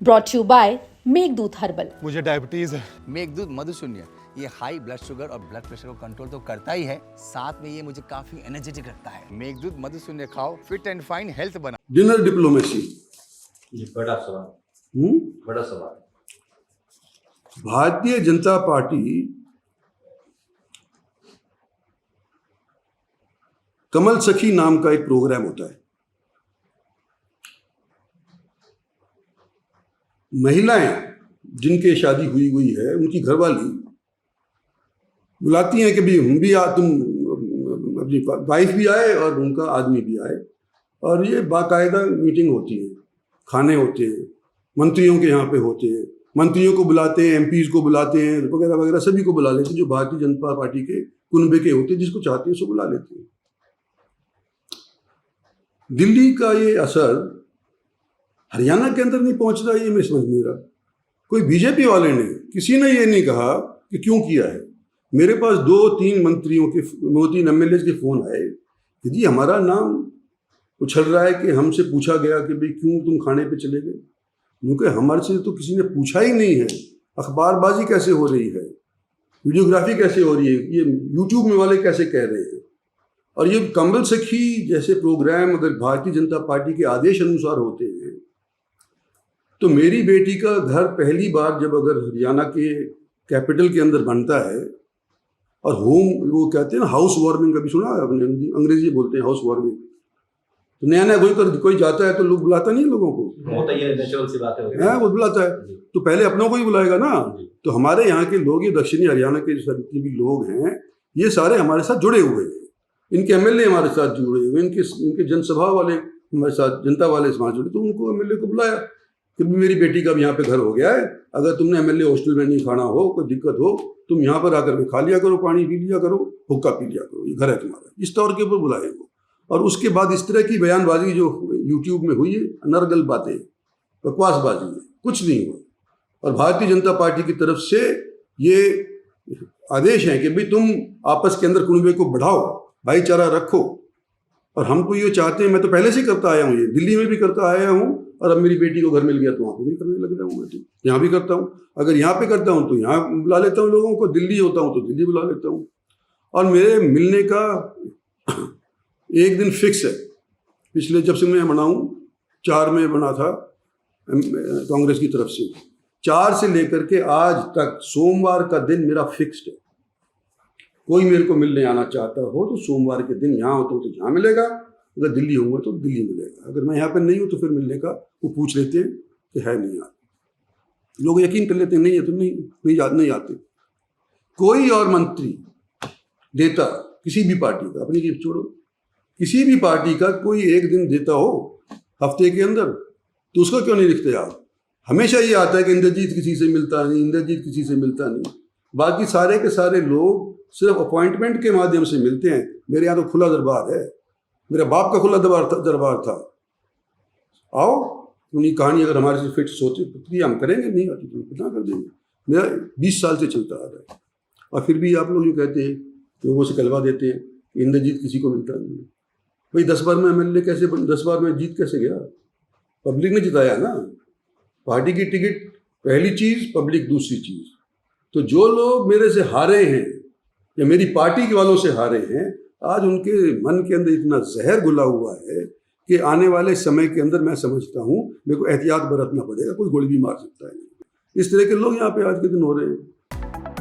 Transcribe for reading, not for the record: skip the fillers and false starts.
Brought you by Meghdoot herbal. मुझे diabetes है। मेघदूत मधुशून्य ये हाई ब्लड शुगर और ब्लड प्रेशर को कंट्रोल तो करता ही है, साथ में ये मुझे काफी एनर्जेटिक रखता है। मेघदूत मधुशून्य खाओ, फिट एंड फाइन हेल्थ बना। डिनर डिप्लोमेसी जी, बड़ा सवाल। बड़ा सवाल। भारतीय जनता पार्टी कमल सखी नाम का एक प्रोग्राम होता है। महिलाएं जिनके शादी हुई है उनकी घरवाली बुलाती हैं कि भी हम भी तुम अपनी वाइफ भी आए और उनका आदमी भी आए, और ये बाकायदा मीटिंग होती है, खाने होते हैं, मंत्रियों के यहाँ पे होते हैं, मंत्रियों को बुलाते हैं, एमपीज को बुलाते हैं, वगैरह वगैरह सभी को बुला लेते हैं जो भारतीय जनता पार्टी के कुनबे के होते हैं, जिसको चाहते हैं उसको बुला लेते हैं। दिल्ली का ये असर हरियाणा के अंदर नहीं पहुंच रहा, ये मैं समझ नहीं रहा। कोई बीजेपी वाले ने, किसी ने ये नहीं कहा कि क्यों किया है। मेरे पास 2-3 मंत्रियों के 2-3 एमएलए के फोन आए कि जी हमारा नाम उछल रहा है, कि हमसे पूछा गया कि भाई क्यों तुम खाने पे चले गए, क्योंकि हमारे से तो किसी ने पूछा ही नहीं है। अखबारबाजी कैसे हो रही है, वीडियोग्राफी कैसे हो रही है, ये यूट्यूब में वाले कैसे कह रहे हैं। और ये कमल सखी जैसे प्रोग्राम अगर भारतीय जनता पार्टी के आदेश अनुसार होते हैं तो मेरी बेटी का घर पहली बार जब अगर हरियाणा के कैपिटल के अंदर बनता है, और होम वो कहते हैं ना हाउस वार्मिंग, कभी सुना है आपने? अंग्रेजी बोलते हैं हाउस वार्मिंग। तो नया नया कोई जाता है तो लोग बुलाता नहीं लोगों को, वो तो ये नेचुरल सी बात है, वो बुलाता है। तो पहले अपनों को ही बुलाएगा ना। तो हमारे यहाँ के लोग, ये दक्षिणी हरियाणा के जितने भी लोग हैं, ये सारे हमारे साथ जुड़े हुए हैं। इनके एमएलए हमारे साथ जुड़े हुए, इनके जनसभा वाले हमारे साथ, जनता वाले समाज जुड़े। तो उनको एमएलए को बुलाया कि मेरी बेटी का अब यहाँ पे घर हो गया है, अगर तुमने एमएलए हॉस्टल में नहीं खाना हो, कोई दिक्कत हो, तुम यहाँ पर आकर के खा लिया करो, पानी पी लिया करो, हुक्का पी लिया करो, ये घर है तुम्हारा। इस तौर के ऊपर बुलाए वो। और उसके बाद इस तरह की बयानबाजी जो यूट्यूब में हुई है, अनर्गल बातें, बकवासबाजी है, कुछ नहीं हुआ। और भारतीय जनता पार्टी की तरफ से ये आदेश है कि भाई तुम आपस के अंदर कुनबे को बढ़ाओ, भाईचारा रखो। और हम तो ये चाहते हैं, मैं तो पहले से करता आया हूँ, ये दिल्ली में भी करता आया हूँ, और अब मेरी बेटी को घर मिल गया तो वहाँ पे भी करने लग रहा हूँ। मैं तो यहाँ भी करता हूँ, अगर यहाँ पे करता हूँ तो यहाँ बुला लेता हूँ लोगों को, दिल्ली होता हूँ तो दिल्ली बुला लेता हूँ। और मेरे मिलने का एक दिन फिक्स है, पिछले जब से मैं बनाऊँ 4 में बना था कांग्रेस की तरफ से, 4 से लेकर के आज तक सोमवार का दिन मेरा फिक्स्ड है। कोई मेरे को मिलने आना चाहता हो तो सोमवार के दिन यहाँ होता हूँ तो यहाँ मिलेगा, अगर दिल्ली होऊंगा तो दिल्ली मिलेगा। अगर मैं यहाँ पर नहीं हूँ तो फिर मिलने का वो पूछ लेते हैं कि है नहीं आते, लोग यकीन कर लेते हैं नहीं है तो नहीं आते। कोई और मंत्री देता किसी भी पार्टी का, अपनी जीत छोड़ो, किसी भी पार्टी का कोई एक दिन देता हो हफ्ते के अंदर, तो उसका क्यों नहीं लिखते आप? हमेशा ये आता है कि इंद्रजीत किसी से मिलता नहीं, इंद्रजीत किसी से मिलता नहीं। बाकी सारे के सारे लोग सिर्फ अपॉइंटमेंट के माध्यम से मिलते हैं। मेरे यहाँ तो खुला दरबार है, मेरे बाप का खुला दरबार था। आओ, उन्हीं कहानी अगर हमारे से फिट सोचे तो हम करेंगे, नहीं आती तो कितना कर देंगे। मेरा 20 साल से चलता आ रहा है, और फिर भी आप लोग यूँ कहते हैं, लोगों से कहलवा देते हैं कि इंद्रजीत किसी को मिलता नहीं। भाई 10 बार में एमएलए कैसे 10 बार में जीत कैसे गया? पब्लिक ने जिताया ना। पार्टी की टिकट पहली चीज़, पब्लिक दूसरी चीज़। तो जो लोग मेरे से हारे हैं या मेरी पार्टी के वालों से हारे हैं, आज उनके मन के अंदर इतना जहर घुला हुआ है कि आने वाले समय के अंदर मैं समझता हूँ मेरे को एहतियात बरतना पड़ेगा, कोई गोली भी मार सकता है। इस तरह के लोग यहाँ पे आज के दिन हो रहे हैं।